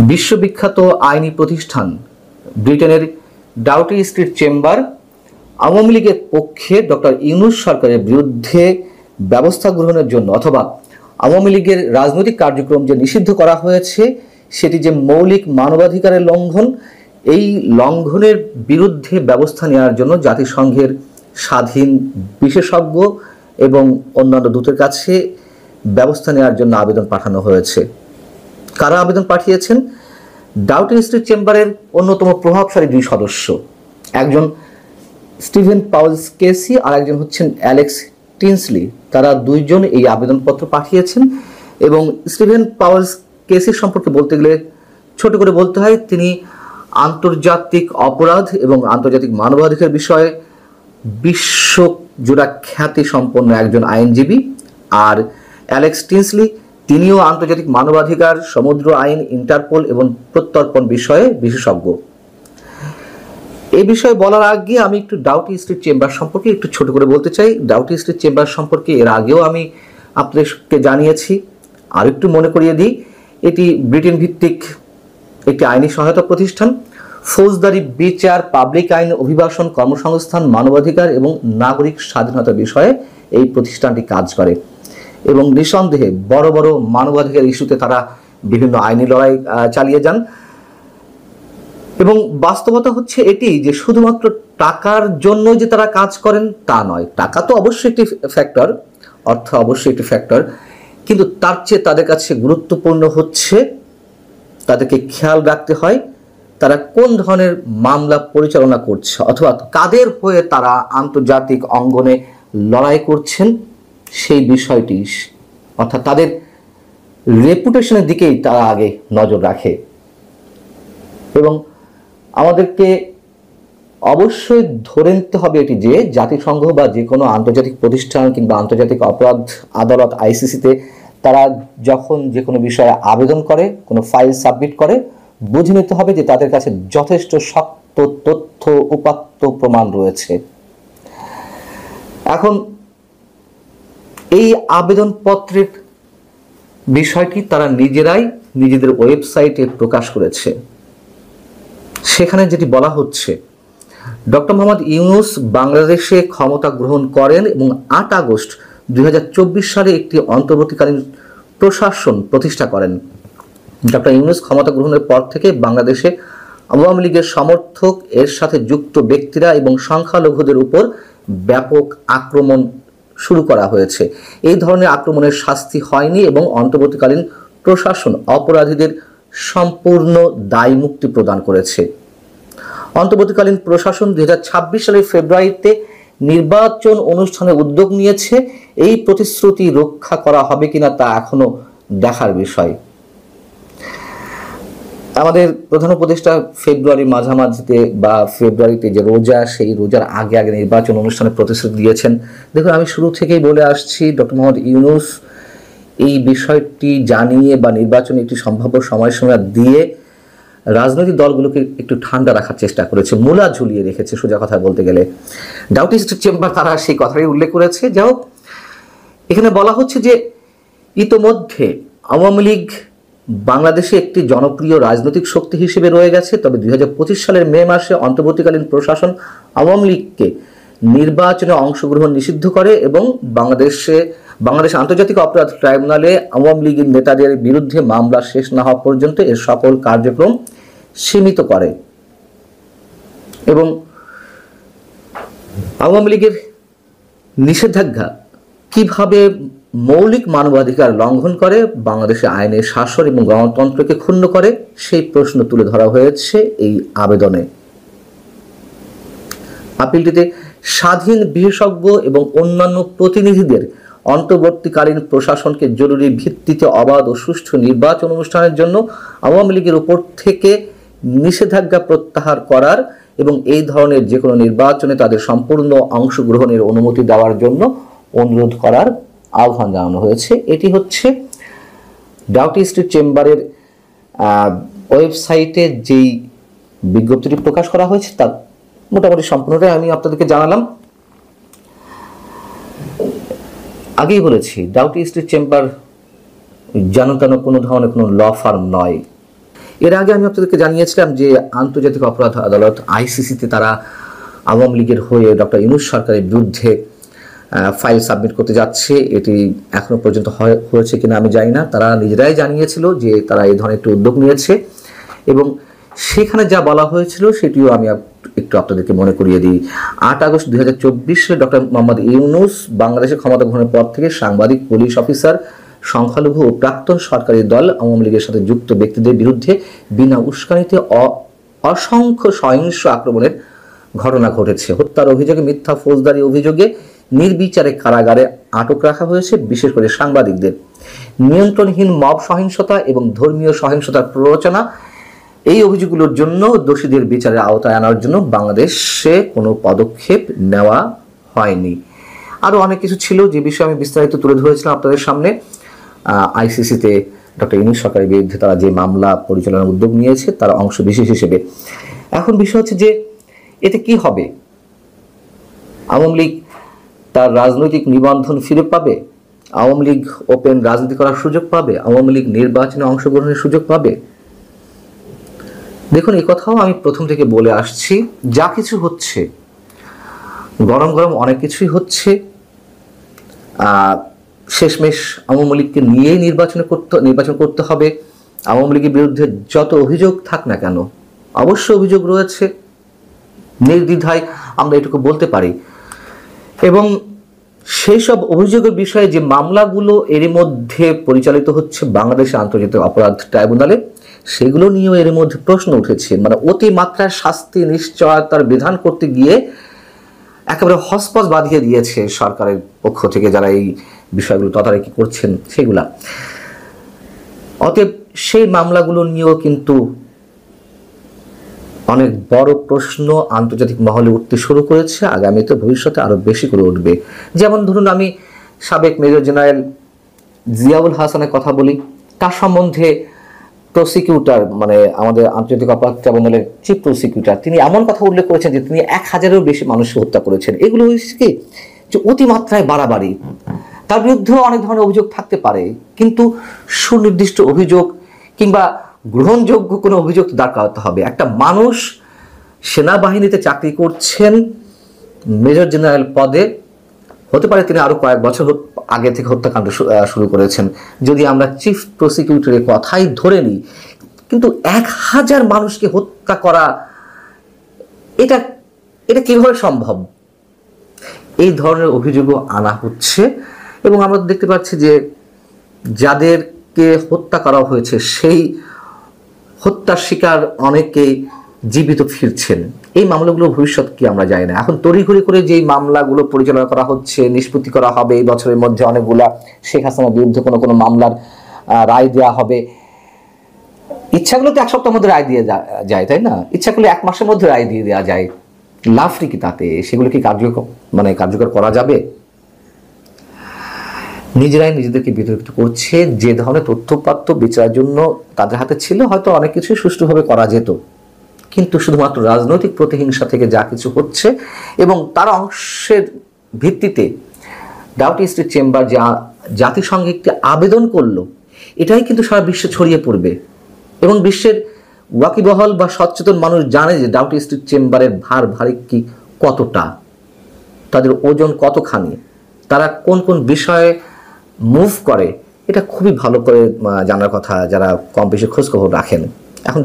বিশ্ববিখ্যাত আইনি প্রতিষ্ঠান ব্রিটেনের ডাউটি স্ট্রিট চেম্বার আওয়ামী লীগের পক্ষে ডক্টর ইউনূস সরকারের বিরুদ্ধে ব্যবস্থা গ্রহণের জন্য অথবা আওয়ামী লীগের রাজনৈতিক কার্যক্রম যে নিষিদ্ধ করা হয়েছে সেটি যে মৌলিক মানবাধিকারের লঙ্ঘন, এই লঙ্ঘনের বিরুদ্ধে ব্যবস্থা নেওয়ার জন্য জাতিসংঘের স্বাধীন বিশেষজ্ঞ এবং অন্যান্য দূতের কাছে ব্যবস্থা নেওয়ার জন্য আবেদন পাঠানো হয়েছে। কারা আবেদন পাঠিয়েছেন? ডাউটি স্ট্রিট চেম্বারের অন্যতম প্রভাবশালী দুই সদস্য, একজন স্টিভেন পাউলস কেসি আর একজন হচ্ছেন অ্যালেক্স টিনসলি। তারা দুইজন এই আবেদনপত্র পাঠিয়েছেন এবং স্টিভেন পাউলস কেসি সম্পর্কে বলতে গেলে ছোট করে বলতে হয় তিনি আন্তর্জাতিক অপরাধ এবং আন্তর্জাতিক মানবাধিকার বিষয়ে বিশ্বজোড়া খ্যাতি সম্পন্ন একজন আইনজীবী, আর অ্যালেক্স টিনসলি তিনিও আন্তর্জাতিক মানবাধিকার, সমুদ্র আইন, ইন্টারপোল এবং প্রত্যর্পণ বিষয়ে বিশেষজ্ঞ। এই বিষয়ে বলার আগে আমি একটু ডাউটি স্ট্রিট চেম্বার সম্পর্কে একটু ছোট করে বলতে চাই। ডাউটি স্ট্রিট চেম্বার সম্পর্কে এর আগেও আমি আপনাদেরকে জানিয়েছি, আর একটু মনে করিয়ে দিই। এটি ব্রিটেন ভিত্তিক একটি আইনি সহায়তা প্রতিষ্ঠান। ফৌজদারি বিচার, পাবলিক আইন, অভিবাসন, কর্মসংস্থান, মানবাধিকার এবং নাগরিক স্বাধীনতা বিষয়ে এই প্রতিষ্ঠানটি কাজ করে এবং নিঃসন্দেহে বড় বড় মানবাধিকার ইস্যুতে তারা বিভিন্ন আইনি লড়াই চালিয়ে যান। এবং বাস্তবতা হচ্ছে এটি যে শুধুমাত্র টাকার জন্য যে তারা কাজ করেন তা নয়। টাকা তো অবশ্যই একটি ফ্যাক্টর, অর্থ অবশ্যই একটি ফ্যাক্টর, কিন্তু তার চেয়ে তাদের কাছে গুরুত্বপূর্ণ হচ্ছে তাদেরকে খেয়াল রাখতে হয় তারা কোন ধরনের মামলা পরিচালনা করছে অথবা কাদের হয়ে তারা আন্তর্জাতিক অঙ্গনে লড়াই করছেন সেই বিষয়টি, অর্থাৎ তাদের রেপুটেশনের দিকেই তারা আগে নজর রাখে। এবং আমাদেরকে অবশ্যই ধরে নিতে হবে এটি যে জাতিসংঘ বা যে কোনো আন্তর্জাতিক প্রতিষ্ঠান কিংবা আন্তর্জাতিক অপরাধ আদালত আইসিসিতে তারা যখন যে কোনো বিষয়ে আবেদন করে, কোনো ফাইল সাবমিট করে, বুঝে নিতে হবে যে তাদের কাছে যথেষ্ট শক্ত তথ্য, উপাত্ত, প্রমাণ রয়েছে। এখন এই আবেদনপত্রের বিষয়টি তারা নিজেরাই নিজেদের ওয়েবসাইটে প্রকাশ করেছে। সেখানে যেটি বলা হচ্ছে, ডক্টর মোহাম্মদ ইউনূস বাংলাদেশে ক্ষমতা গ্রহণ করেন এবং 8 আগস্ট 2024 সালে একটি অন্তর্বর্তীকালীন প্রশাসন প্রতিষ্ঠা করেন। ডক্টর ইউনূস ক্ষমতা গ্রহণের পর থেকে বাংলাদেশে আওয়ামী লীগের সমর্থক, এর সাথে যুক্ত ব্যক্তিরা এবং সংখ্যালঘুদের উপর ব্যাপক আক্রমণ শুরু করা হয়েছে। এই ধরনের আক্রমণের শাস্তি হয়নি এবং অন্তর্বর্তীকালীন প্রশাসন অপরাধীদের সম্পূর্ণ দায় মুক্তি প্রদান করেছে। অন্তর্বর্তীকালীন প্রশাসন 2026 সালের ফেব্রুয়ারিতে নির্বাচন অনুষ্ঠানের উদ্যোগ নিয়েছে। এই প্রতিশ্রুতি রক্ষা করা হবে কিনা তা এখনো দেখার বিষয়। আমাদের প্রধান উপদেষ্টা ফেব্রুয়ারির মাঝামাঝিতে বা ফেব্রুয়ারিতে যে রোজা, সেই রোজার আগে আগে নির্বাচন অনুষ্ঠানের প্রতিশ্রুতি দিয়েছেন। দেখুন, আমি শুরু থেকেই বলে আসছি ডক্টর মোহাম্মদ ইউনূস এই বিষয়টি জানিয়ে বা নির্বাচনে একটি সম্ভাব্য সময়সীমা দিয়ে রাজনৈতিক দলগুলোকে একটু ঠান্ডা রাখার চেষ্টা করেছে, মূলা ঝুলিয়ে রেখেছে সোজা কথা বলতে গেলে। ডাউটি স্ট্রিট চেম্বার তারা সেই কথাই উল্লেখ করেছে। যাও, এখানে বলা হচ্ছে যে ইতোমধ্যে আওয়ামী লীগ বাংলাদেশে একটি জনপ্রিয় রাজনৈতিক শক্তি হিসেবে রয়ে গেছে। তবে 2025 সালের মে মাসে অন্তর্বর্তীকালীন প্রশাসন আওয়ামী লীগকে নির্বাচনে অংশগ্রহণ নিষিদ্ধ করে এবং বাংলাদেশ আন্তর্জাতিক অপরাধ ট্রাইব্যুনালে আওয়ামী লীগের নেতাদের বিরুদ্ধে মামলা শেষ না হওয়া পর্যন্ত এর সকল কার্যক্রম সীমিত করে। এবং আওয়ামী লীগের নিষেধাজ্ঞা কিভাবে মৌলিক মানবাধিকার লঙ্ঘন করে, বাংলাদেশে আইনের শাসন এবং গণতন্ত্রকে ক্ষুণ্ণ করে, সেই প্রশ্ন তুলে ধরা হয়েছে এই আবেদনে। আপিলটিতে স্বাধীন বিশেষজ্ঞ এবং অন্যান্য প্রতিনিধিদের অন্তর্বর্তীকালীন প্রশাসনকে জরুরি ভিত্তিতে অবাধ ও সুষ্ঠু নির্বাচন অনুষ্ঠানের জন্য আওয়ামী লীগের উপর থেকে নিষেধাজ্ঞা প্রত্যাহার করার এবং এই ধরনের যে কোনো নির্বাচনে তাদের সম্পূর্ণ অংশগ্রহণের অনুমতি দেওয়ার জন্য অনুরোধ করার আহ্বান জানানো হয়েছে। এটি হচ্ছে ডাউটি স্ট্রিট চেম্বারের ওয়েবসাইটে যেই বিজ্ঞপ্তিটি প্রকাশ করা হয়েছে তার মোটামুটি সম্পূর্ণটাই আমি আপনাদেরকে জানালাম। আগেই বলেছি, ডাউটি স্ট্রিট চেম্বার যেন তেন কোনো ধরনের কোনো ল ফার্ম নয়। এর আগে আমি আপনাদেরকে জানিয়েছিলাম যে আন্তর্জাতিক অপরাধ আদালত আইসিসিতে তারা আওয়ামী লীগের হয়ে ডক্টর ইউনূস সরকারের বিরুদ্ধে ফাইল সাবমিট করতে যাচ্ছে। এটি এখনো পর্যন্ত হয়েছে কিনা আমি জানি না। তারা নিজেরাই জানিয়েছিল যে তারা এই ধরনের একটি উদ্যোগ নিয়েছে এবং সেখানে যা বলা হয়েছিল সেটিও আমি একটু আপনাদেরকে মনে করিয়ে দিই। 8 আগস্ট 2024 সালে ডক্টর মোহাম্মদ ইউনূস বাংলাদেশের ক্ষমতা গ্রহণের পর থেকে সাংবাদিক, পুলিশ অফিসার, সংখ্যালঘু ও প্রাক্তন সরকারি দল আওয়ামী লীগের সাথে যুক্ত ব্যক্তিদের বিরুদ্ধে বিনা উস্কানিতে অসংখ্য সহিংস আক্রমণের ঘটনা ঘটেছে। হত্যার অভিযোগে, মিথ্যা ফৌজদারি অভিযোগে নির্বিচারে কারাগারে আটক রাখা হয়েছে, বিশেষ করে সাংবাদিকদের। নিয়ন্ত্রণহীন মব সহিংসতা এবং ধর্মীয় সহিংসতার প্ররোচনা, এই অভিযোগগুলোর জন্য দোষীদের বিচারের আওতায় আনার জন্য বাংলাদেশে কোনো পদক্ষেপ নেওয়া হয়নি। আরও অনেক কিছু ছিল যে বিষয়ে আমি বিস্তারিত তুলে ধরেছিলাম আপনাদের সামনে। আইসিসিতে ডক্টর ইউনূস সরকারের বিরুদ্ধে তারা যে মামলা পরিচালনার উদ্যোগ নিয়েছে তার অংশ বিশেষ হিসেবে। এখন বিষয় হচ্ছে যে এতে কি হবে? আওয়ামী লীগ তার রাজনৈতিক নিবন্ধন ফিরে পাবে? আওয়ামী লীগ ওপেন রাজনীতি করার সুযোগ পাবে? আওয়ামী লীগ নির্বাচনে অংশগ্রহণের সুযোগ পাবে? দেখুন, এই কথাও আমি প্রথম থেকে বলে আসছি, যা কিছু হচ্ছে গরম গরম অনেক কিছুই হচ্ছে। শেষমেশ আওয়ামী লীগকে নিয়েই নির্বাচন করতে হবে। আওয়ামী লীগের বিরুদ্ধে যত অভিযোগ থাক না কেন, অবশ্য অভিযোগ রয়েছে, নির্দ্বিধায় আমরা এটুকু বলতে পারি। এবং সেই সব অভিযোগের বিষয়ে যে মামলাগুলো এর মধ্যে পরিচালিত হচ্ছে বাংলাদেশ আন্তর্জাতিক অপরাধ ট্রাইব্যুনালে, সেগুলো নিয়েও এর মধ্যে প্রশ্ন উঠেছে। মানে অতিমাত্রায় শাস্তি নিশ্চয়তার বিধান করতে গিয়ে একেবারে হসপস বাঁধিয়ে দিয়েছে সরকারের পক্ষ থেকে যারা এই বিষয়গুলো তদারকি করছেন সেগুলা। অতএব সেই মামলাগুলো নিয়েও কিন্তু অনেক বড় প্রশ্ন আন্তর্জাতিক মহলে উঠতে শুরু করেছে, আগামীতে ভবিষ্যতে আরো বেশি করে উঠবে। যেমন ধরুন, আমি সাবেক মেজর জেনারেল জিয়াউল হাসানের কথা বলি। তার সম্বন্ধে প্রসিকিউটর, মানে আমাদের আন্তর্জাতিক অপরাধ ট্রাইব্যুনালের চিফ প্রসিকিউটর, তিনি এমন কথা উল্লেখ করেছেন যে তিনি 1000-এরও বেশি মানুষকে হত্যা করেছেন। এগুলো হচ্ছে কি যে অতিমাত্রায় বাড়াবাড়ি। তার বিরুদ্ধেও অনেক ধরনের অভিযোগ থাকতে পারে, কিন্তু সুনির্দিষ্ট অভিযোগ কিংবা গ্রহণযোগ্য কোনো অভিযোগ দাঁড় করাতে হবে। একটা মানুষ সেনাবাহিনীতে চাকরি করছেন, মেজর জেনারেল পদে, হতে পারে তিনি আরো কয়েক বছর আগে থেকে হত্যাকাণ্ড শুরু করেছেন। যদি আমরা চিফ প্রসিকিউটরের কথাই ধরে নিই, কিন্তু 1000 মানুষকে হত্যা করা এটা কিভাবে সম্ভব? এই ধরনের অভিযোগও আনা হচ্ছে এবং আমরা দেখতে পাচ্ছি যে যাদেরকে হত্যা করা হয়েছে সেই হত্যার শিকার অনেকেই জীবিত ফিরছেন। এই মামলাগুলো ভবিষ্যৎ কি আমরা জানি না। এখন তড়িঘড়ি করে যেই মামলাগুলো পরিচালনা করা হচ্ছে, নিষ্পত্তি করা হবে এই বছরের মধ্যে অনেকগুলা, শেখ হাসিনার বিরুদ্ধে কোনো মামলার রায় দেওয়া হবে। ইচ্ছাগুলো তো 1 সপ্তাহের মধ্যে রায় দিয়ে যায়, তাই না? ইচ্ছা করলে 1 মাসের মধ্যে রায় দিয়ে দেওয়া যায়। লাভটি কি তাতে? সেগুলো কি কার্যকর করা যাবে? নিজেরাই নিজেদেরকে বিতর্কিত করছে। যে ধরনের তথ্যপাত্র বিচারের জন্য তাদের হাতে ছিল, হয়তো অনেক কিছুই সুষ্ঠুভাবে করা যেত, কিন্তু শুধুমাত্র রাজনৈতিক প্রতিহিংসা থেকে যা কিছু হচ্ছে এবং তার অংশের ভিত্তিতে ডাউটি স্ট্রিট চেম্বার যা জাতিসংঘে একটি আবেদন করলো, এটাই কিন্তু সারা বিশ্বে ছড়িয়ে পড়বে এবং বিশ্বের ওয়াকিবহল বা সচেতন মানুষ জানে যে ডাউটি স্ট্রিট চেম্বারের ভারী কি কতটা, তাদের ওজন কতখানি, তারা কোন কোন বিষয়ে মুভ করে, এটা খুবই ভালো করে জানার কথা যারা কম বেশি খোঁজখবর রাখেন। এখন